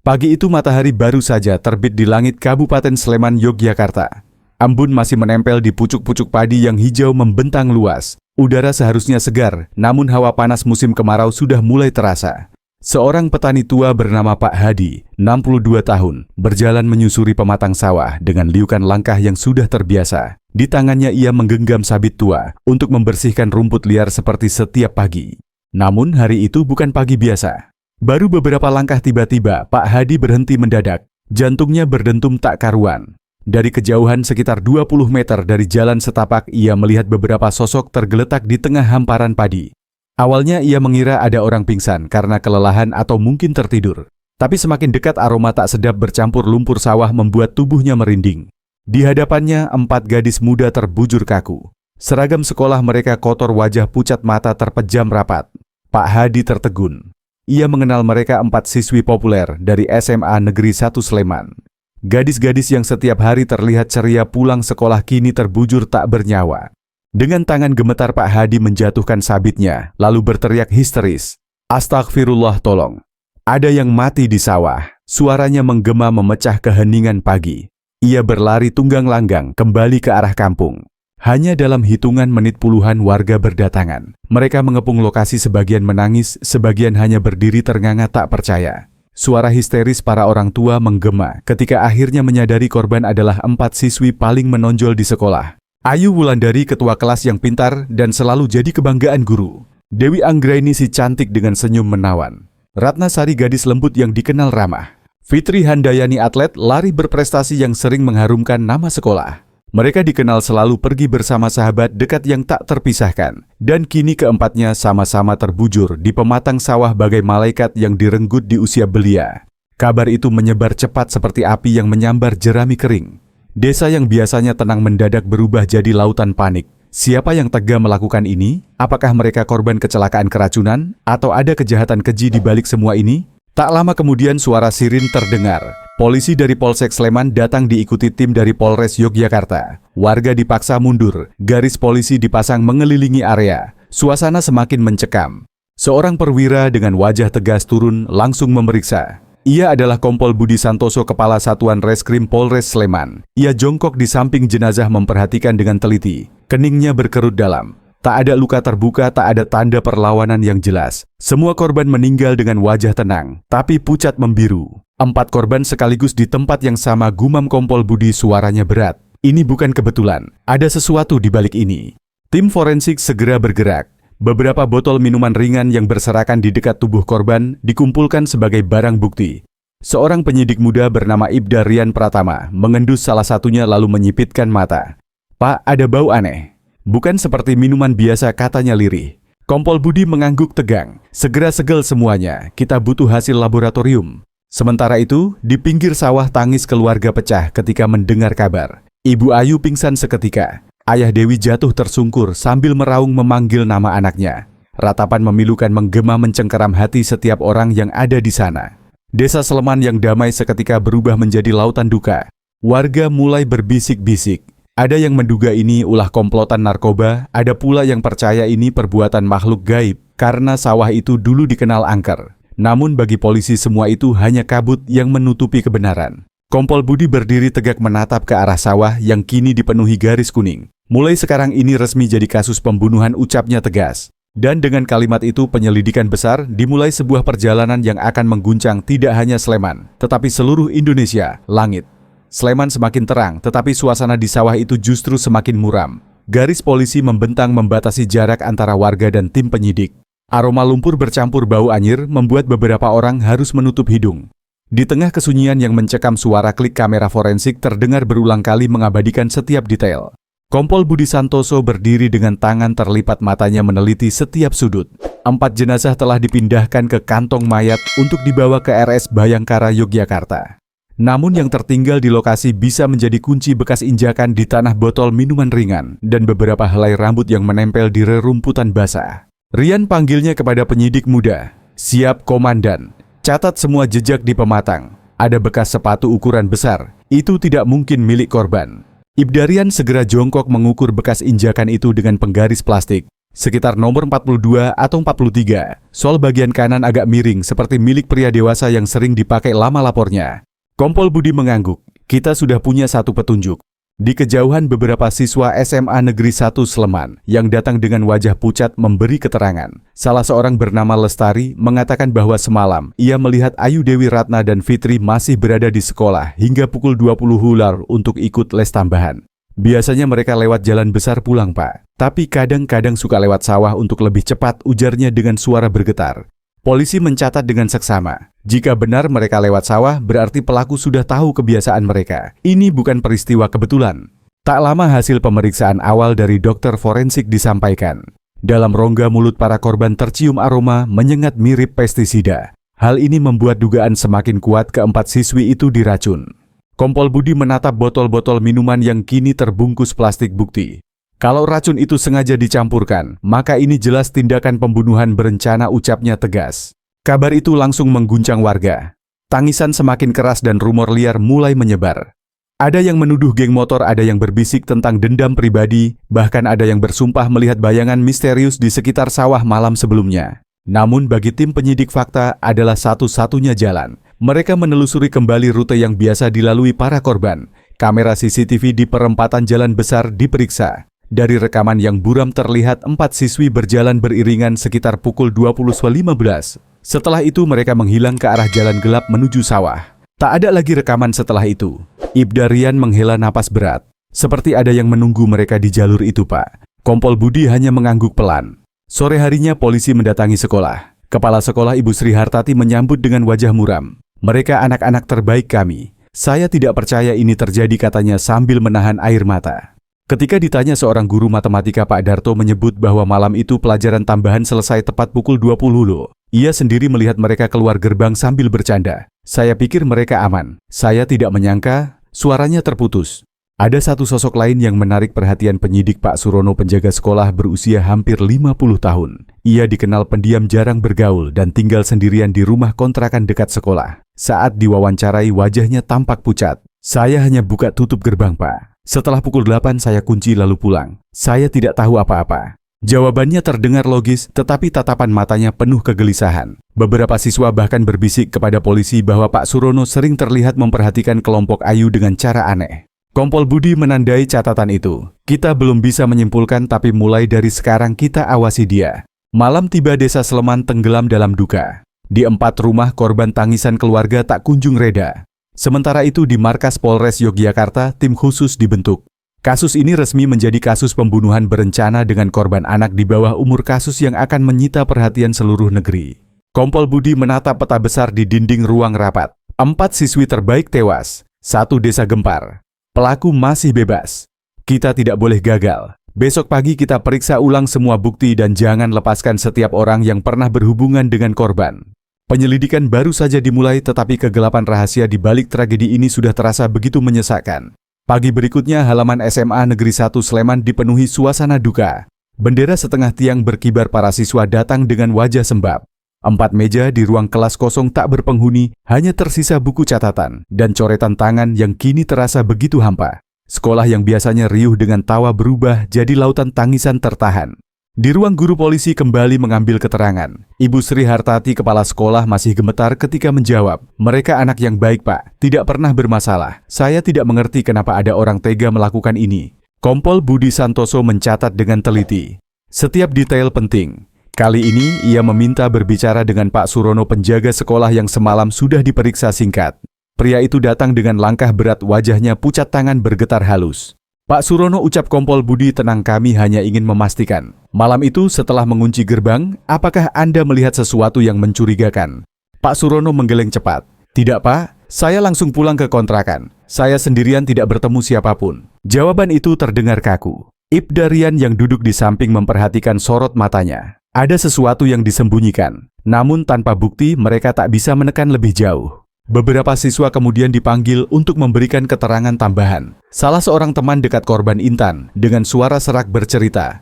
Pagi itu matahari baru saja terbit di langit Kabupaten Sleman, Yogyakarta. Embun masih menempel di pucuk-pucuk padi yang hijau membentang luas. Udara seharusnya segar, namun hawa panas musim kemarau sudah mulai terasa. Seorang petani tua bernama Pak Hadi, 62 tahun, berjalan menyusuri pematang sawah dengan liukan langkah yang sudah terbiasa. Di tangannya ia menggenggam sabit tua untuk membersihkan rumput liar seperti setiap pagi. Namun hari itu bukan pagi biasa. Baru beberapa langkah tiba-tiba Pak Hadi berhenti mendadak. Jantungnya berdentum tak karuan. Dari kejauhan sekitar 20 meter dari jalan setapak ia melihat beberapa sosok tergeletak di tengah hamparan padi. Awalnya ia mengira ada orang pingsan karena kelelahan atau mungkin tertidur. Tapi semakin dekat aroma tak sedap bercampur lumpur sawah membuat tubuhnya merinding. Di hadapannya 4 gadis muda terbujur kaku. Seragam sekolah mereka kotor, wajah pucat, mata terpejam rapat. Pak Hadi tertegun. Ia mengenal mereka 4 siswi populer dari SMA Negeri 1 Sleman. Gadis-gadis yang setiap hari terlihat ceria pulang sekolah kini terbujur tak bernyawa. Dengan tangan gemetar Pak Hadi menjatuhkan sabitnya, lalu berteriak histeris. "Astagfirullah, tolong. Ada yang mati di sawah." Suaranya menggema memecah keheningan pagi. Ia berlari tunggang langgang kembali ke arah kampung. Hanya dalam hitungan menit puluhan warga berdatangan. Mereka mengepung lokasi, sebagian menangis, sebagian hanya berdiri ternganga tak percaya. Suara histeris para orang tua menggema ketika akhirnya menyadari korban adalah 4 siswi paling menonjol di sekolah. Ayu Wulandari, ketua kelas yang pintar dan selalu jadi kebanggaan guru. Dewi Anggraini, si cantik dengan senyum menawan. Ratna Sari, gadis lembut yang dikenal ramah. Fitri Handayani, atlet lari berprestasi yang sering mengharumkan nama sekolah. Mereka dikenal selalu pergi bersama sahabat dekat yang tak terpisahkan. Dan kini keempatnya sama-sama terbujur di pematang sawah bagai malaikat yang direnggut di usia belia. Kabar itu menyebar cepat seperti api yang menyambar jerami kering. Desa yang biasanya tenang mendadak berubah jadi lautan panik. Siapa yang tega melakukan ini? Apakah mereka korban kecelakaan keracunan? Atau ada kejahatan keji di balik semua ini? Tak lama kemudian suara sirin terdengar. Polisi dari Polsek Sleman datang diikuti tim dari Polres Yogyakarta. Warga dipaksa mundur, garis polisi dipasang mengelilingi area. Suasana semakin mencekam. Seorang perwira dengan wajah tegas turun langsung memeriksa. Ia adalah Kompol Budi Santoso, Kepala Satuan Reskrim Polres Sleman. Ia jongkok di samping jenazah memperhatikan dengan teliti. Keningnya berkerut dalam. Tak ada luka terbuka, tak ada tanda perlawanan yang jelas. Semua korban meninggal dengan wajah tenang, tapi pucat membiru. 4 korban sekaligus di tempat yang sama, gumam Kompol Budi, suaranya berat. Ini bukan kebetulan, ada sesuatu di balik ini. Tim forensik segera bergerak. Beberapa botol minuman ringan yang berserakan di dekat tubuh korban dikumpulkan sebagai barang bukti. Seorang penyidik muda bernama Ibda Rian Pratama mengendus salah satunya lalu menyipitkan mata. "Pak, ada bau aneh. Bukan seperti minuman biasa," katanya lirih. Kompol Budi mengangguk tegang. "Segera segel semuanya, kita butuh hasil laboratorium." Sementara itu, di pinggir sawah tangis keluarga pecah ketika mendengar kabar. Ibu Ayu pingsan seketika. Ayah Dewi jatuh tersungkur sambil meraung memanggil nama anaknya. Ratapan memilukan menggema mencengkeram hati setiap orang yang ada di sana. Desa Sleman yang damai seketika berubah menjadi lautan duka. Warga mulai berbisik-bisik. Ada yang menduga ini ulah komplotan narkoba, ada pula yang percaya ini perbuatan makhluk gaib karena sawah itu dulu dikenal angker. Namun bagi polisi semua itu hanya kabut yang menutupi kebenaran. Kompol Budi berdiri tegak menatap ke arah sawah yang kini dipenuhi garis kuning. "Mulai sekarang ini resmi jadi kasus pembunuhan," ucapnya tegas. Dan dengan kalimat itu penyelidikan besar dimulai, sebuah perjalanan yang akan mengguncang tidak hanya Sleman, tetapi seluruh Indonesia. Langit Sleman semakin terang, tetapi suasana di sawah itu justru semakin muram. Garis polisi membentang membatasi jarak antara warga dan tim penyidik. Aroma lumpur bercampur bau anyir membuat beberapa orang harus menutup hidung. Di tengah kesunyian yang mencekam, suara klik kamera forensik terdengar berulang kali mengabadikan setiap detail. Kompol Budi Santoso berdiri dengan tangan terlipat, matanya meneliti setiap sudut. 4 jenazah telah dipindahkan ke kantong mayat untuk dibawa ke RS Bayangkara, Yogyakarta. Namun yang tertinggal di lokasi bisa menjadi kunci bekas injakan di tanah, botol minuman ringan, dan beberapa helai rambut yang menempel di rerumputan basah. Rian panggilnya kepada penyidik muda. "Siap, Komandan. Catat semua jejak di pematang. Ada bekas sepatu ukuran besar. Itu tidak mungkin milik korban." Ibda Rian segera jongkok mengukur bekas injakan itu dengan penggaris plastik. sekitar nomor 42 atau 43. Sol bagian kanan agak miring seperti milik pria dewasa yang sering dipakai lama lapornya. Kompol Budi mengangguk. Kita sudah punya satu petunjuk. Di kejauhan beberapa siswa SMA Negeri 1 Sleman yang datang dengan wajah pucat memberi keterangan. Salah seorang bernama Lestari mengatakan bahwa semalam ia melihat Ayu Dewi Ratna dan Fitri masih berada di sekolah hingga pukul 20 hular untuk ikut les tambahan. Biasanya mereka lewat jalan besar pulang, Pak. Tapi kadang-kadang suka lewat sawah untuk lebih cepat, ujarnya dengan suara bergetar. Polisi mencatat dengan seksama. Jika benar mereka lewat sawah, berarti pelaku sudah tahu kebiasaan mereka. Ini bukan peristiwa kebetulan. Tak lama hasil pemeriksaan awal dari dokter forensik disampaikan. Dalam rongga mulut para korban tercium aroma menyengat mirip pestisida. Hal ini membuat dugaan semakin kuat keempat siswi itu diracun. Kompol Budi menatap botol-botol minuman yang kini terbungkus plastik bukti. Kalau racun itu sengaja dicampurkan, maka ini jelas tindakan pembunuhan berencana, ucapnya tegas. Kabar itu langsung mengguncang warga. Tangisan semakin keras dan rumor liar mulai menyebar. Ada yang menuduh geng motor, ada yang berbisik tentang dendam pribadi, bahkan ada yang bersumpah melihat bayangan misterius di sekitar sawah malam sebelumnya. Namun bagi tim penyidik fakta adalah satu-satunya jalan. Mereka menelusuri kembali rute yang biasa dilalui para korban. Kamera CCTV di perempatan jalan besar diperiksa. Dari rekaman yang buram terlihat 4 siswi berjalan beriringan sekitar pukul 20.15. Setelah itu mereka menghilang ke arah jalan gelap menuju sawah. Tak ada lagi rekaman setelah itu. Ibda Rian menghela napas berat. Seperti ada yang menunggu mereka di jalur itu, Pak. Kompol Budi hanya mengangguk pelan. Sore harinya polisi mendatangi sekolah. Kepala sekolah Ibu Sri Hartati menyambut dengan wajah muram. Mereka anak-anak terbaik kami. Saya tidak percaya ini terjadi, katanya sambil menahan air mata. Ketika ditanya, seorang guru matematika Pak Darto menyebut bahwa malam itu pelajaran tambahan selesai tepat pukul 20 loh. Ia sendiri melihat mereka keluar gerbang sambil bercanda. Saya pikir mereka aman. Saya tidak menyangka, suaranya terputus. Ada satu sosok lain yang menarik perhatian penyidik, Pak Surono, penjaga sekolah berusia hampir 50 tahun. Ia dikenal pendiam, jarang bergaul, dan tinggal sendirian di rumah kontrakan dekat sekolah. Saat diwawancarai wajahnya tampak pucat. Saya hanya buka tutup gerbang, Pak. Setelah pukul 8 saya kunci lalu pulang. Saya tidak tahu apa-apa. Jawabannya terdengar logis, tetapi tatapan matanya penuh kegelisahan. Beberapa siswa bahkan berbisik kepada polisi bahwa Pak Surono sering terlihat memperhatikan kelompok Ayu dengan cara aneh. Kompol Budi menandai catatan itu. Kita belum bisa menyimpulkan, tapi mulai dari sekarang kita awasi dia. Malam tiba, desa Sleman tenggelam dalam duka. Di 4 rumah korban tangisan keluarga tak kunjung reda. Sementara itu di markas Polres Yogyakarta, tim khusus dibentuk. Kasus ini resmi menjadi kasus pembunuhan berencana dengan korban anak di bawah umur, kasus yang akan menyita perhatian seluruh negeri. Kompol Budi menatap peta besar di dinding ruang rapat. 4 siswi terbaik tewas, 1 desa gempar. Pelaku masih bebas. Kita tidak boleh gagal. Besok pagi kita periksa ulang semua bukti dan jangan lepaskan setiap orang yang pernah berhubungan dengan korban. Penyelidikan baru saja dimulai, tetapi kegelapan rahasia di balik tragedi ini sudah terasa begitu menyesakkan. Pagi berikutnya halaman SMA Negeri 1 Sleman dipenuhi suasana duka. Bendera setengah tiang berkibar, para siswa datang dengan wajah sembab. 4 meja di ruang kelas kosong tak berpenghuni, hanya tersisa buku catatan dan coretan tangan yang kini terasa begitu hampa. Sekolah yang biasanya riuh dengan tawa berubah jadi lautan tangisan tertahan. Di ruang guru, polisi kembali mengambil keterangan. Ibu Sri Hartati, kepala sekolah, masih gemetar ketika menjawab. Mereka anak yang baik, Pak. Tidak pernah bermasalah. Saya tidak mengerti kenapa ada orang tega melakukan ini. Kompol Budi Santoso mencatat dengan teliti setiap detail penting. Kali ini ia meminta berbicara dengan Pak Surono, penjaga sekolah yang semalam sudah diperiksa singkat. Pria itu datang dengan langkah berat, wajahnya pucat, tangan bergetar halus. Pak Surono, ucap Kompol Budi, tenang, kami hanya ingin memastikan. Malam itu setelah mengunci gerbang, apakah Anda melihat sesuatu yang mencurigakan? Pak Surono menggeleng cepat. Tidak, Pak. Saya langsung pulang ke kontrakan. Saya sendirian, tidak bertemu siapapun. Jawaban itu terdengar kaku. Ibda Rian yang duduk di samping memperhatikan sorot matanya. Ada sesuatu yang disembunyikan. Namun tanpa bukti mereka tak bisa menekan lebih jauh. Beberapa siswa kemudian dipanggil untuk memberikan keterangan tambahan. Salah seorang teman dekat korban, Intan, dengan suara serak bercerita.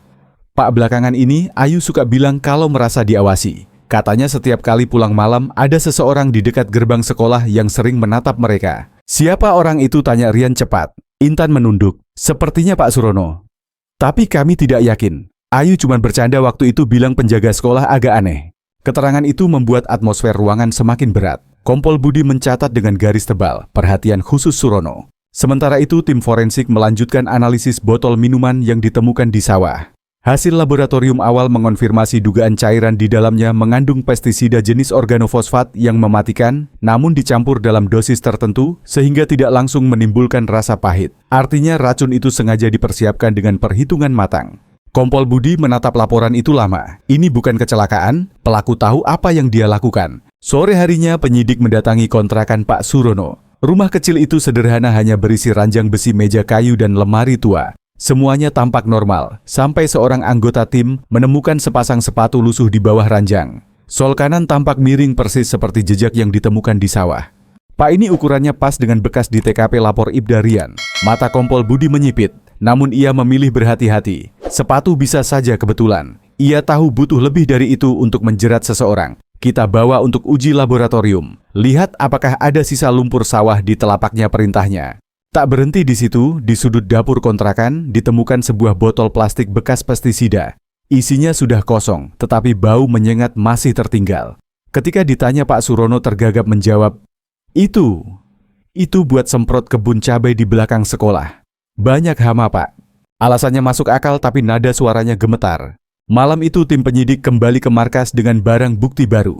Pak, belakangan ini Ayu suka bilang kalau merasa diawasi. Katanya setiap kali pulang malam ada seseorang di dekat gerbang sekolah yang sering menatap mereka. Siapa orang itu, tanya Rian cepat. Intan menunduk. Sepertinya Pak Surono. Tapi kami tidak yakin. Ayu cuma bercanda waktu itu, bilang penjaga sekolah agak aneh. Keterangan itu membuat atmosfer ruangan semakin berat. Kompol Budi mencatat dengan garis tebal, perhatian khusus Surono. Sementara itu tim forensik melanjutkan analisis botol minuman yang ditemukan di sawah. Hasil laboratorium awal mengonfirmasi dugaan cairan di dalamnya mengandung pestisida jenis organofosfat yang mematikan, namun dicampur dalam dosis tertentu sehingga tidak langsung menimbulkan rasa pahit. Artinya racun itu sengaja dipersiapkan dengan perhitungan matang. Kompol Budi menatap laporan itu lama. Ini bukan kecelakaan, pelaku tahu apa yang dia lakukan. Sore harinya penyidik mendatangi kontrakan Pak Surono. Rumah kecil itu sederhana, hanya berisi ranjang besi, meja kayu, dan lemari tua. Semuanya tampak normal, sampai seorang anggota tim menemukan sepasang sepatu lusuh di bawah ranjang. Sol kanan tampak miring persis seperti jejak yang ditemukan di sawah. Pak, ini ukurannya pas dengan bekas di TKP, lapor Ibdarian. Mata Kompol Budi menyipit, namun ia memilih berhati-hati. Sepatu bisa saja kebetulan. Ia tahu butuh lebih dari itu untuk menjerat seseorang. Kita bawa untuk uji laboratorium. Lihat apakah ada sisa lumpur sawah di telapaknya, perintahnya. Tak berhenti di situ, di sudut dapur kontrakan ditemukan sebuah botol plastik bekas pestisida. Isinya sudah kosong, tetapi bau menyengat masih tertinggal. Ketika ditanya, Pak Surono tergagap menjawab, Itu buat semprot kebun cabai di belakang sekolah. Banyak hama, Pak. Alasannya masuk akal, tapi nada suaranya gemetar. Malam itu tim penyidik kembali ke markas dengan barang bukti baru.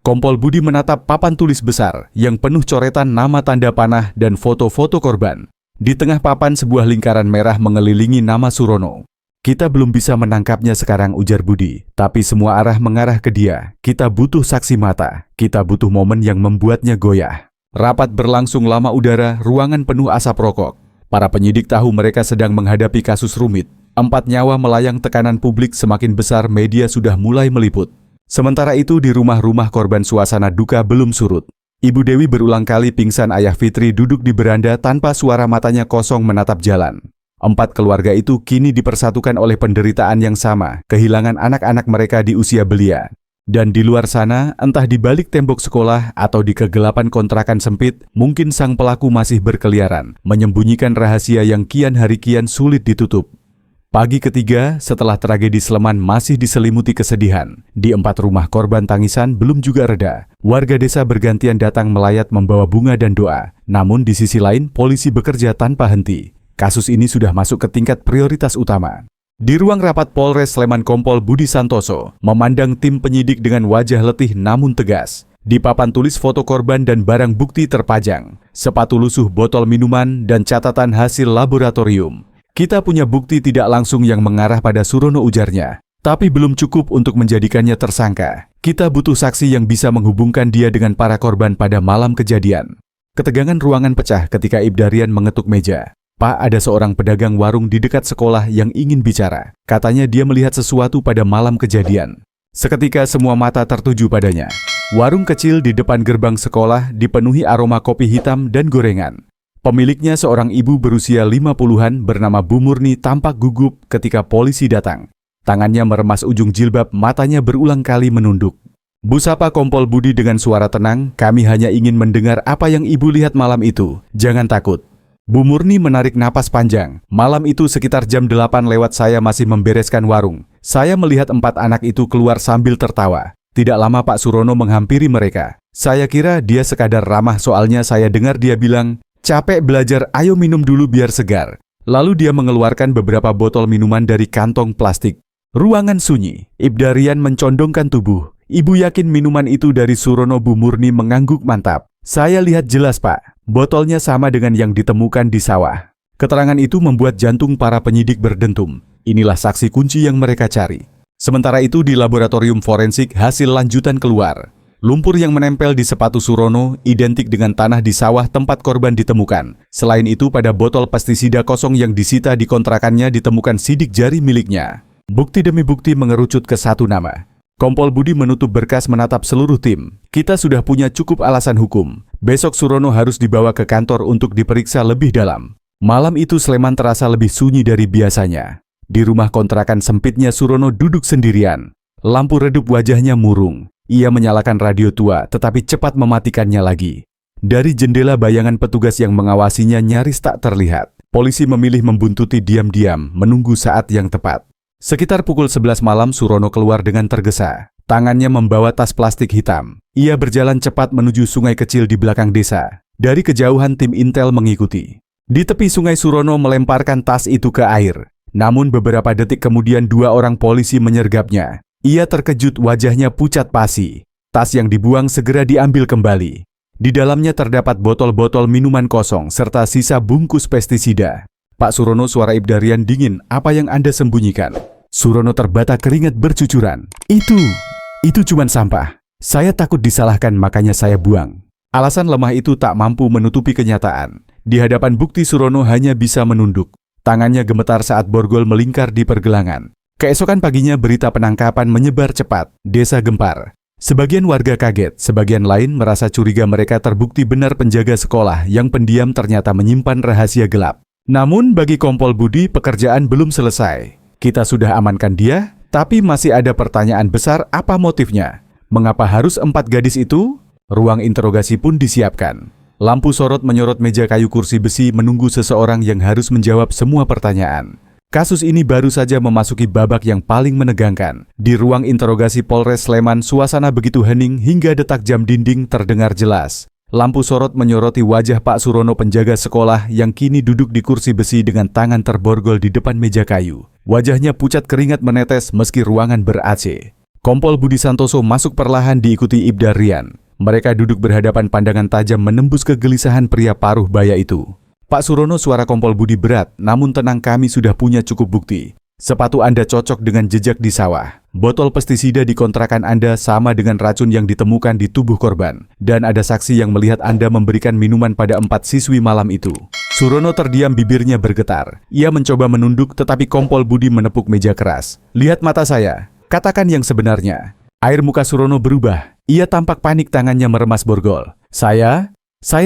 Kompol Budi menatap papan tulis besar yang penuh coretan nama, tanda panah, dan foto-foto korban. Di tengah papan sebuah lingkaran merah mengelilingi nama Surono. Kita belum bisa menangkapnya sekarang, ujar Budi. Tapi semua arah mengarah ke dia. Kita butuh saksi mata. Kita butuh momen yang membuatnya goyah. Rapat berlangsung lama, udara ruangan penuh asap rokok. Para penyidik tahu mereka sedang menghadapi kasus rumit. 4 nyawa melayang, tekanan publik semakin besar, media sudah mulai meliput. Sementara itu di rumah-rumah korban suasana duka belum surut. Ibu Dewi berulang kali pingsan, ayah Fitri duduk di beranda tanpa suara, matanya kosong menatap jalan. 4 keluarga itu kini dipersatukan oleh penderitaan yang sama, kehilangan anak-anak mereka di usia belia. Dan di luar sana, entah di balik tembok sekolah atau di kegelapan kontrakan sempit, mungkin sang pelaku masih berkeliaran, menyembunyikan rahasia yang kian hari kian sulit ditutup. Pagi ketiga setelah tragedi Sleman masih diselimuti kesedihan. Di 4 rumah korban tangisan belum juga reda. Warga desa bergantian datang melayat membawa bunga dan doa. Namun di sisi lain polisi bekerja tanpa henti. Kasus ini sudah masuk ke tingkat prioritas utama. Di ruang rapat Polres Sleman, Kompol Budi Santoso memandang tim penyidik dengan wajah letih namun tegas. Di papan tulis foto korban dan barang bukti terpajang. Sepatu lusuh, botol minuman, dan catatan hasil laboratorium. Kita punya bukti tidak langsung yang mengarah pada Surono, ujarnya. Tapi belum cukup untuk menjadikannya tersangka. Kita butuh saksi yang bisa menghubungkan dia dengan para korban pada malam kejadian. Ketegangan ruangan pecah ketika Ibdarian mengetuk meja. Pak, ada seorang pedagang warung di dekat sekolah yang ingin bicara. Katanya dia melihat sesuatu pada malam kejadian. Seketika semua mata tertuju padanya. Warung kecil di depan gerbang sekolah dipenuhi aroma kopi hitam dan gorengan. Pemiliknya seorang ibu berusia 50-an bernama Bu Murni tampak gugup ketika polisi datang. Tangannya meremas ujung jilbab, matanya berulang kali menunduk. Bu, sapa Kompol Budi dengan suara tenang, kami hanya ingin mendengar apa yang ibu lihat malam itu. Jangan takut. Bu Murni menarik napas panjang. Malam itu sekitar jam 8 lewat saya masih membereskan warung. Saya melihat 4 anak itu keluar sambil tertawa. Tidak lama Pak Surono menghampiri mereka. Saya kira dia sekadar ramah, soalnya saya dengar dia bilang, capek belajar, ayo minum dulu biar segar. Lalu dia mengeluarkan beberapa botol minuman dari kantong plastik. Ruangan sunyi. Ibdarian mencondongkan tubuh. Ibu yakin minuman itu dari Surono? Bu Murni mengangguk mantap. Saya lihat jelas, Pak. Botolnya sama dengan yang ditemukan di sawah. Keterangan itu membuat jantung para penyidik berdentum. Inilah saksi kunci yang mereka cari. Sementara itu di laboratorium forensik hasil lanjutan keluar. Lumpur yang menempel di sepatu Surono identik dengan tanah di sawah tempat korban ditemukan. Selain itu, pada botol pestisida kosong yang disita di kontrakannya ditemukan sidik jari miliknya. Bukti demi bukti mengerucut ke satu nama. Kompol Budi menutup berkas, menatap seluruh tim. Kita sudah punya cukup alasan hukum. Besok Surono harus dibawa ke kantor untuk diperiksa lebih dalam. Malam itu Sleman terasa lebih sunyi dari biasanya. Di rumah kontrakan sempitnya Surono duduk sendirian. Lampu redup, wajahnya murung. Ia menyalakan radio tua, tetapi cepat mematikannya lagi. Dari jendela bayangan petugas yang mengawasinya nyaris tak terlihat. Polisi memilih membuntuti diam-diam, menunggu saat yang tepat. Sekitar pukul 11 malam Surono keluar dengan tergesa. Tangannya membawa tas plastik hitam. Ia berjalan cepat menuju sungai kecil di belakang desa. Dari kejauhan tim intel mengikuti. Di tepi sungai Surono melemparkan tas itu ke air. Namun beberapa detik kemudian 2 orang polisi menyergapnya. Ia terkejut, wajahnya pucat pasi. Tas yang dibuang segera diambil kembali. Di dalamnya terdapat botol-botol minuman kosong serta sisa bungkus pestisida. Pak Surono, suara Ibdarian dingin, apa yang Anda sembunyikan? Surono terbata keringat bercucuran. Itu cuman sampah. Saya takut disalahkan makanya saya buang. Alasan lemah itu tak mampu menutupi kenyataan. Di hadapan bukti Surono hanya bisa menunduk. Tangannya gemetar saat borgol melingkar di pergelangan. Keesokan paginya berita penangkapan menyebar cepat. Desa gempar. Sebagian warga kaget, sebagian lain merasa curiga mereka terbukti benar penjaga sekolah yang pendiam ternyata menyimpan rahasia gelap. Namun bagi Kompol Budi pekerjaan belum selesai. Kita sudah amankan dia, tapi masih ada pertanyaan besar, apa motifnya? Mengapa harus 4 gadis itu? Ruang interogasi pun disiapkan. Lampu sorot menyorot meja kayu kursi besi menunggu seseorang yang harus menjawab semua pertanyaan. Kasus ini baru saja memasuki babak yang paling menegangkan. Di ruang interogasi Polres Sleman, suasana begitu hening hingga detak jam dinding terdengar jelas. Lampu sorot menyoroti wajah Pak Surono, penjaga sekolah yang kini duduk di kursi besi dengan tangan terborgol di depan meja kayu. Wajahnya pucat, keringat menetes meski ruangan ber-AC. Kompol Budi Santoso masuk perlahan diikuti Ibdarian. Mereka duduk berhadapan, pandangan tajam menembus kegelisahan pria paruh baya itu. Pak Surono, suara Kompol Budi berat, namun tenang, kami sudah punya cukup bukti. Sepatu Anda cocok dengan jejak di sawah. Botol pestisida di kontrakan Anda sama dengan racun yang ditemukan di tubuh korban. Dan ada saksi yang melihat Anda memberikan minuman pada 4 siswi malam itu. Surono terdiam, bibirnya bergetar. Ia mencoba menunduk tetapi Kompol Budi menepuk meja keras. Lihat mata saya, katakan yang sebenarnya. Air muka Surono berubah. Ia tampak panik, tangannya meremas borgol. Saya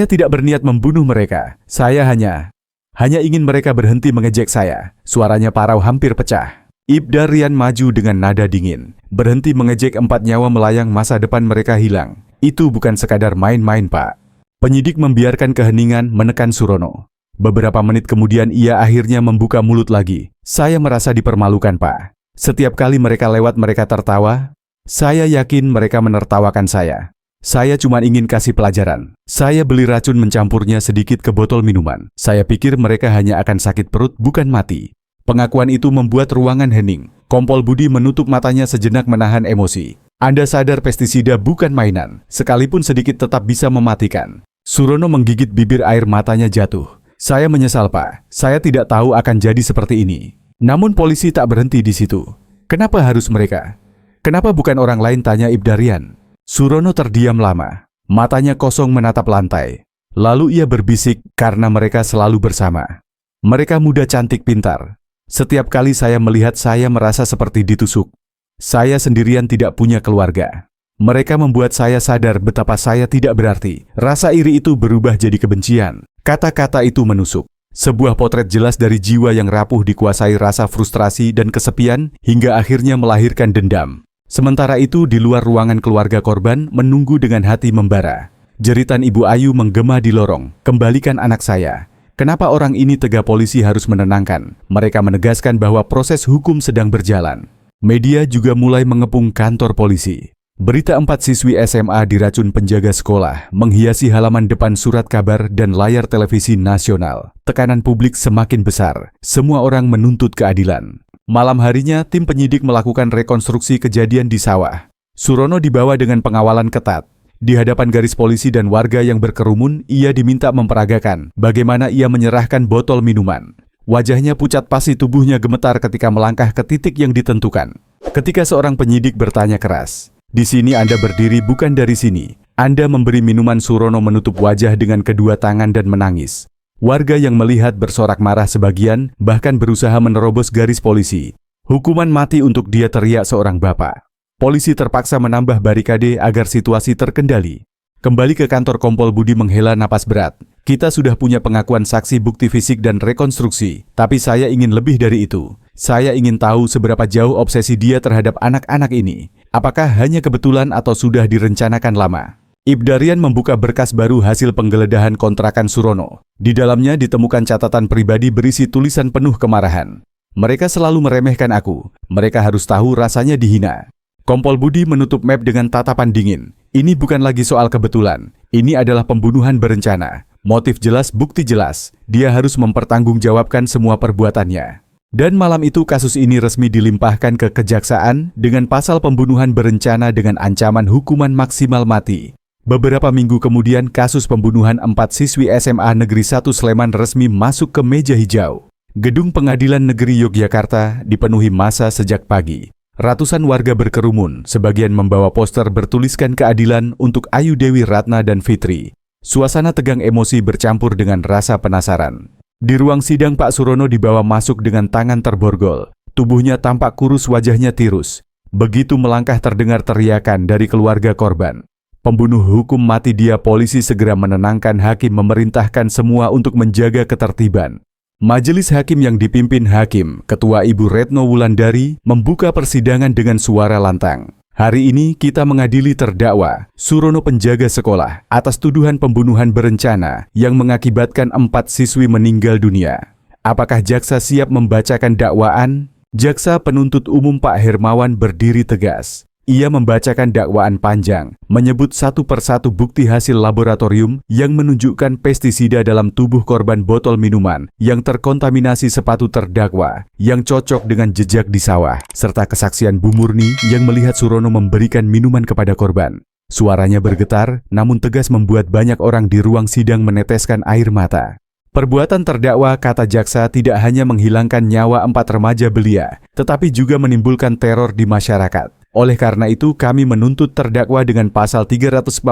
tidak berniat membunuh mereka. Saya hanya ingin mereka berhenti mengejek saya. Suaranya parau hampir pecah. Ibdarian maju dengan nada dingin. Berhenti mengejek, 4 nyawa melayang, masa depan mereka hilang. Itu bukan sekadar main-main, Pak. Penyidik membiarkan keheningan menekan Surono. Beberapa menit kemudian ia akhirnya membuka mulut lagi. Saya merasa dipermalukan, Pak. Setiap kali mereka lewat mereka tertawa. Saya yakin mereka menertawakan saya. Saya cuma ingin kasih pelajaran. Saya beli racun, mencampurnya sedikit ke botol minuman. Saya pikir mereka hanya akan sakit perut, bukan mati. Pengakuan itu membuat ruangan hening. Kompol Budi menutup matanya sejenak menahan emosi. Anda sadar pestisida bukan mainan. Sekalipun sedikit tetap bisa mematikan. Surono menggigit bibir, air matanya jatuh. Saya menyesal, Pak. Saya tidak tahu akan jadi seperti ini. Namun polisi tak berhenti di situ. Kenapa harus mereka? Kenapa bukan orang lain, tanya Ibdarian. Surono terdiam lama. Matanya kosong menatap lantai. Lalu ia berbisik, karena mereka selalu bersama. Mereka muda, cantik, pintar. Setiap kali saya melihat, saya merasa seperti ditusuk. Saya sendirian, tidak punya keluarga. Mereka membuat saya sadar betapa saya tidak berarti. Rasa iri itu berubah jadi kebencian. Kata-kata itu menusuk. Sebuah potret jelas dari jiwa yang rapuh dikuasai rasa frustrasi dan kesepian hingga akhirnya melahirkan dendam. Sementara itu di luar ruangan keluarga korban menunggu dengan hati membara. Jeritan Ibu Ayu menggema di lorong. Kembalikan anak saya. Kenapa orang ini, tega polisi harus menenangkan. Mereka menegaskan bahwa proses hukum sedang berjalan. Media juga mulai mengepung kantor polisi. Berita 4 siswi SMA diracun penjaga sekolah menghiasi halaman depan surat kabar dan layar televisi nasional. Tekanan publik semakin besar. Semua orang menuntut keadilan. Malam harinya, tim penyidik melakukan rekonstruksi kejadian di sawah. Surono dibawa dengan pengawalan ketat. Di hadapan garis polisi dan warga yang berkerumun, ia diminta memperagakan bagaimana ia menyerahkan botol minuman. Wajahnya pucat pasi, tubuhnya gemetar ketika melangkah ke titik yang ditentukan. Ketika seorang penyidik bertanya keras, "Di sini Anda berdiri, bukan dari sini. Anda memberi minuman." Surono menutup wajah dengan kedua tangan dan menangis. Warga yang melihat bersorak marah, sebagian bahkan berusaha menerobos garis polisi. Hukuman mati untuk dia, teriak seorang bapak. Polisi terpaksa menambah barikade agar situasi terkendali. Kembali ke kantor, Kompol Budi menghela napas berat. Kita sudah punya pengakuan saksi, bukti fisik dan rekonstruksi. Tapi saya ingin lebih dari itu. Saya ingin tahu seberapa jauh obsesi dia terhadap anak-anak ini. Apakah hanya kebetulan atau sudah direncanakan lama? Ibdarian membuka berkas baru hasil penggeledahan kontrakan Surono. Di dalamnya ditemukan catatan pribadi berisi tulisan penuh kemarahan. Mereka selalu meremehkan aku. Mereka harus tahu rasanya dihina. Kompol Budi menutup map dengan tatapan dingin. Ini bukan lagi soal kebetulan. Ini adalah pembunuhan berencana. Motif jelas, bukti jelas. Dia harus mempertanggungjawabkan semua perbuatannya. Dan malam itu kasus ini resmi dilimpahkan ke kejaksaan dengan pasal pembunuhan berencana dengan ancaman hukuman maksimal mati. Beberapa minggu kemudian kasus pembunuhan 4 siswi SMA Negeri 1 Sleman resmi masuk ke meja hijau. Gedung Pengadilan Negeri Yogyakarta dipenuhi massa sejak pagi. Ratusan warga berkerumun, sebagian membawa poster bertuliskan keadilan untuk Ayu Dewi Ratna dan Fitri. Suasana tegang emosi bercampur dengan rasa penasaran. Di ruang sidang Pak Surono dibawa masuk dengan tangan terborgol. Tubuhnya tampak kurus, wajahnya tirus. Begitu melangkah terdengar teriakan dari keluarga korban. Pembunuh hukum mati dia. Polisi segera menenangkan hakim, memerintahkan semua untuk menjaga ketertiban. Majelis hakim yang dipimpin Hakim Ketua Ibu Retno Wulandari membuka persidangan dengan suara lantang. Hari ini kita mengadili terdakwa Surono penjaga sekolah atas tuduhan pembunuhan berencana yang mengakibatkan 4 siswi meninggal dunia. Apakah jaksa siap membacakan dakwaan? Jaksa penuntut umum Pak Hermawan berdiri tegas. Ia membacakan dakwaan panjang, menyebut satu persatu bukti hasil laboratorium yang menunjukkan pestisida dalam tubuh korban, botol minuman yang terkontaminasi sepatu terdakwa, yang cocok dengan jejak di sawah, serta kesaksian Bu Murni yang melihat Surono memberikan minuman kepada korban. Suaranya bergetar, namun tegas membuat banyak orang di ruang sidang meneteskan air mata. Perbuatan terdakwa, kata jaksa, tidak hanya menghilangkan nyawa 4 remaja belia, tetapi juga menimbulkan teror di masyarakat. Oleh karena itu, kami menuntut terdakwa dengan pasal 340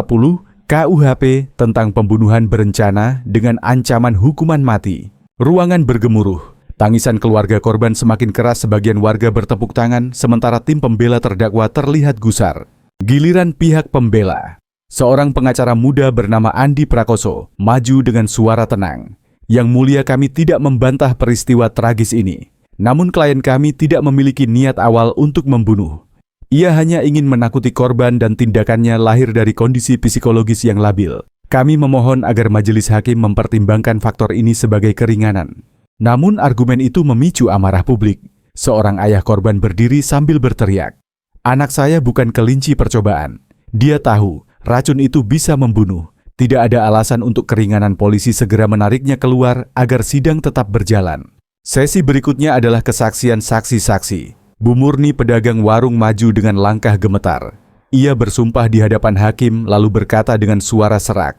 KUHP tentang pembunuhan berencana dengan ancaman hukuman mati. Ruangan bergemuruh. Tangisan keluarga korban semakin keras, sebagian warga bertepuk tangan, sementara tim pembela terdakwa terlihat gusar. Giliran pihak pembela. Seorang pengacara muda bernama Andi Prakoso maju dengan suara tenang. Yang mulia, kami tidak membantah peristiwa tragis ini. Namun klien kami tidak memiliki niat awal untuk membunuh. Ia hanya ingin menakuti korban dan tindakannya lahir dari kondisi psikologis yang labil. Kami memohon agar majelis hakim mempertimbangkan faktor ini sebagai keringanan. Namun argumen itu memicu amarah publik. Seorang ayah korban berdiri sambil berteriak, "Anak saya bukan kelinci percobaan. Dia tahu racun itu bisa membunuh. Tidak ada alasan untuk keringanan." Polisi segera menariknya keluar agar sidang tetap berjalan. Sesi berikutnya adalah kesaksian saksi-saksi. Bu Murni, pedagang warung, maju dengan langkah gemetar. Ia bersumpah di hadapan hakim lalu berkata dengan suara serak,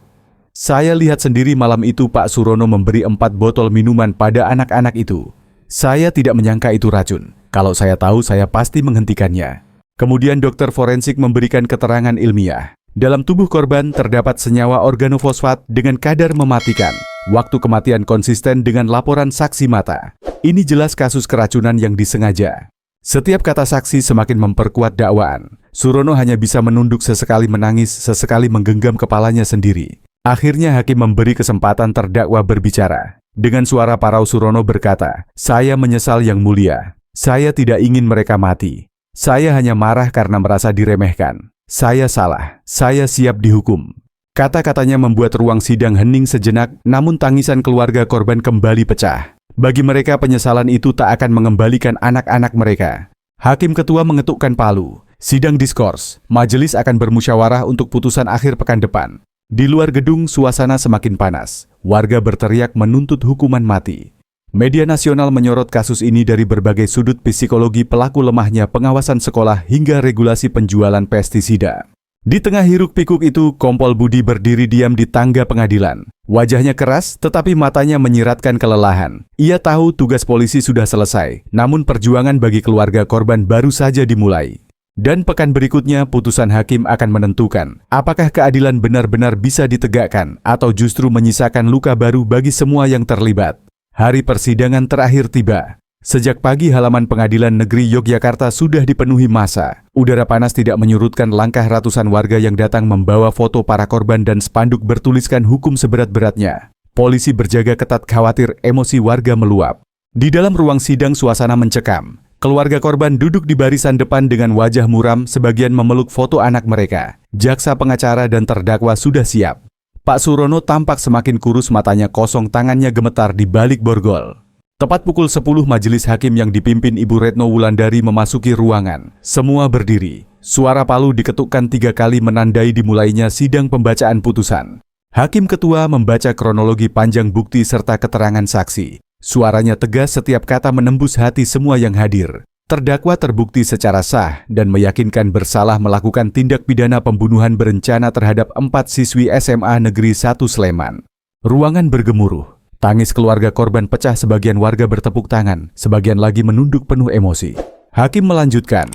"Saya lihat sendiri malam itu Pak Surono memberi 4 botol minuman pada anak-anak itu. Saya tidak menyangka itu racun. Kalau saya tahu, saya pasti menghentikannya." Kemudian dokter forensik memberikan keterangan ilmiah. Dalam tubuh korban terdapat senyawa organofosfat dengan kadar mematikan. Waktu kematian konsisten dengan laporan saksi mata. Ini jelas kasus keracunan yang disengaja. Setiap kata saksi semakin memperkuat dakwaan. Surono hanya bisa menunduk, sesekali menangis, sesekali menggenggam kepalanya sendiri. Akhirnya hakim memberi kesempatan terdakwa berbicara. Dengan suara parau Surono berkata, "Saya menyesal yang mulia. Saya tidak ingin mereka mati. Saya hanya marah karena merasa diremehkan. Saya salah. Saya siap dihukum." Kata-katanya membuat ruang sidang hening sejenak, namun tangisan keluarga korban kembali pecah. Bagi mereka, penyesalan itu tak akan mengembalikan anak-anak mereka. Hakim Ketua mengetukkan palu. Sidang diskors. Majelis akan bermusyawarah untuk putusan akhir pekan depan. Di luar gedung, suasana semakin panas. Warga berteriak menuntut hukuman mati. Media nasional menyorot kasus ini dari berbagai sudut, psikologi pelaku, lemahnya pengawasan sekolah, hingga regulasi penjualan pestisida. Di tengah hiruk-pikuk itu, Kompol Budi berdiri diam di tangga pengadilan. Wajahnya keras, tetapi matanya menyiratkan kelelahan. Ia tahu tugas polisi sudah selesai, namun perjuangan bagi keluarga korban baru saja dimulai. Dan pekan berikutnya, putusan hakim akan menentukan apakah keadilan benar-benar bisa ditegakkan atau justru menyisakan luka baru bagi semua yang terlibat. Hari persidangan terakhir tiba. Sejak pagi, halaman Pengadilan Negeri Yogyakarta sudah dipenuhi massa. Udara panas tidak menyurutkan langkah ratusan warga yang datang membawa foto para korban dan spanduk bertuliskan hukum seberat-beratnya. Polisi berjaga ketat, khawatir emosi warga meluap. Di dalam ruang sidang, suasana mencekam. Keluarga korban duduk di barisan depan dengan wajah muram, sebagian memeluk foto anak mereka. Jaksa, pengacara, dan terdakwa sudah siap. Pak Surono tampak semakin kurus, matanya kosong, tangannya gemetar di balik borgol. Tepat pukul 10 majelis hakim yang dipimpin Ibu Retno Wulandari memasuki ruangan. Semua berdiri. Suara palu diketukkan 3 kali menandai dimulainya sidang pembacaan putusan. Hakim ketua membaca kronologi panjang bukti serta keterangan saksi. Suaranya tegas, setiap kata menembus hati semua yang hadir. Terdakwa terbukti secara sah dan meyakinkan bersalah melakukan tindak pidana pembunuhan berencana terhadap 4 siswi SMA Negeri 1 Sleman. Ruangan bergemuruh. Tangis keluarga korban pecah, sebagian warga bertepuk tangan, sebagian lagi menunduk penuh emosi. Hakim melanjutkan,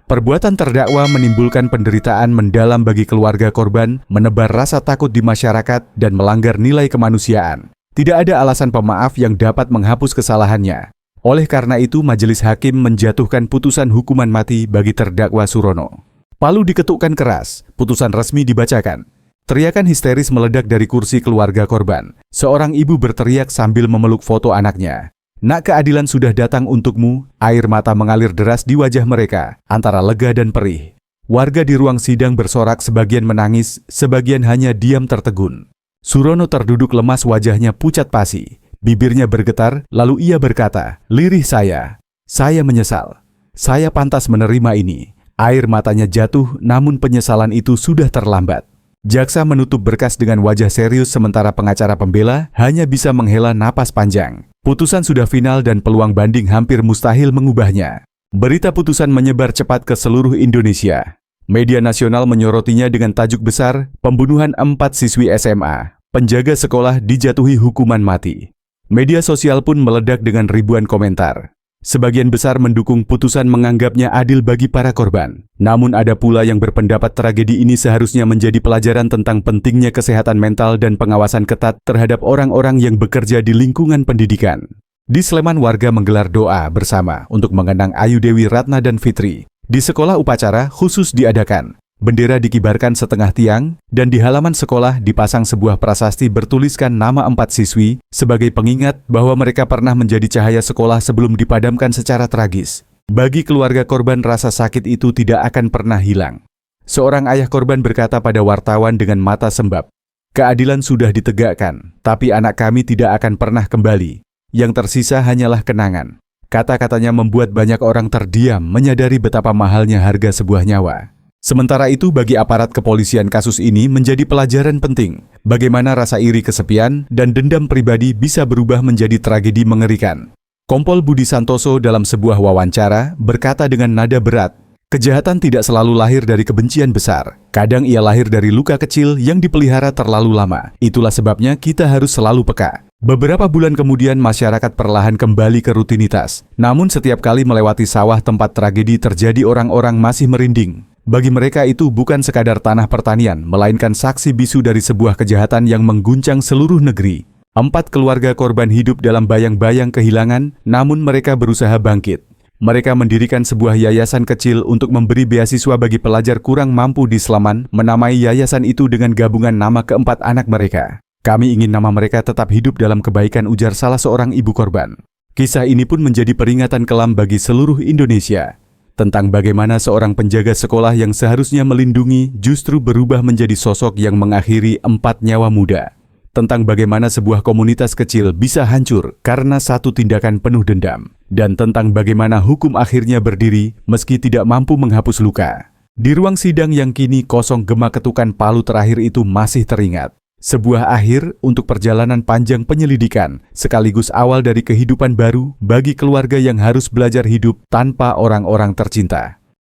perbuatan terdakwa menimbulkan penderitaan mendalam bagi keluarga korban, menebar rasa takut di masyarakat, dan melanggar nilai kemanusiaan. Tidak ada alasan pemaaf yang dapat menghapus kesalahannya. Oleh karena itu, majelis hakim menjatuhkan putusan hukuman mati bagi terdakwa Surono. Palu diketukkan keras, putusan resmi dibacakan. Teriakan histeris meledak dari kursi keluarga korban. Seorang ibu berteriak sambil memeluk foto anaknya. "Nak, keadilan sudah datang untukmu." Air mata mengalir deras di wajah mereka, antara lega dan perih. Warga di ruang sidang bersorak, sebagian menangis, sebagian hanya diam tertegun. Surono terduduk lemas, wajahnya pucat pasi. Bibirnya bergetar, lalu ia berkata, "Lirih saya menyesal. Saya pantas menerima ini." Air matanya jatuh, namun penyesalan itu sudah terlambat. Jaksa menutup berkas dengan wajah serius, sementara pengacara pembela hanya bisa menghela napas panjang. Putusan sudah final dan peluang banding hampir mustahil mengubahnya. Berita putusan menyebar cepat ke seluruh Indonesia. Media nasional menyorotinya dengan tajuk besar, "Pembunuhan 4 siswi SMA, penjaga sekolah dijatuhi hukuman mati." Media sosial pun meledak dengan ribuan komentar. Sebagian besar mendukung putusan, menganggapnya adil bagi para korban. Namun ada pula yang berpendapat tragedi ini seharusnya menjadi pelajaran tentang pentingnya kesehatan mental dan pengawasan ketat terhadap orang-orang yang bekerja di lingkungan pendidikan. Di Sleman, warga menggelar doa bersama untuk mengenang Ayu Dewi Ratna dan Fitri. Di sekolah upacara khusus diadakan. Bendera dikibarkan setengah tiang, dan di halaman sekolah dipasang sebuah prasasti bertuliskan nama 4 siswi sebagai pengingat bahwa mereka pernah menjadi cahaya sekolah sebelum dipadamkan secara tragis. Bagi keluarga korban, rasa sakit itu tidak akan pernah hilang. Seorang ayah korban berkata pada wartawan dengan mata sembab, "Keadilan sudah ditegakkan, tapi anak kami tidak akan pernah kembali. Yang tersisa hanyalah kenangan." Kata-katanya membuat banyak orang terdiam, menyadari betapa mahalnya harga sebuah nyawa. Sementara itu, bagi aparat kepolisian, kasus ini menjadi pelajaran penting. Bagaimana rasa iri, kesepian, dan dendam pribadi bisa berubah menjadi tragedi mengerikan. Kompol Budi Santoso dalam sebuah wawancara berkata dengan nada berat, "Kejahatan tidak selalu lahir dari kebencian besar. Kadang ia lahir dari luka kecil yang dipelihara terlalu lama. Itulah sebabnya kita harus selalu peka." Beberapa bulan kemudian, masyarakat perlahan kembali ke rutinitas. Namun setiap kali melewati sawah tempat tragedi terjadi, orang-orang masih merinding. Bagi mereka itu bukan sekadar tanah pertanian, melainkan saksi bisu dari sebuah kejahatan yang mengguncang seluruh negeri. 4 keluarga korban hidup dalam bayang-bayang kehilangan, namun mereka berusaha bangkit. Mereka mendirikan sebuah yayasan kecil untuk memberi beasiswa bagi pelajar kurang mampu di Sleman, menamai yayasan itu dengan gabungan nama ke-4 anak mereka. "Kami ingin nama mereka tetap hidup dalam kebaikan," ujar salah seorang ibu korban. Kisah ini pun menjadi peringatan kelam bagi seluruh Indonesia. Tentang bagaimana seorang penjaga sekolah yang seharusnya melindungi justru berubah menjadi sosok yang mengakhiri 4 nyawa muda. Tentang bagaimana sebuah komunitas kecil bisa hancur karena satu tindakan penuh dendam. Dan tentang bagaimana hukum akhirnya berdiri meski tidak mampu menghapus luka. Di ruang sidang yang kini kosong, gema ketukan palu terakhir itu masih teringat. Sebuah akhir untuk perjalanan panjang penyelidikan, sekaligus awal dari kehidupan baru bagi keluarga yang harus belajar hidup tanpa orang-orang tercinta.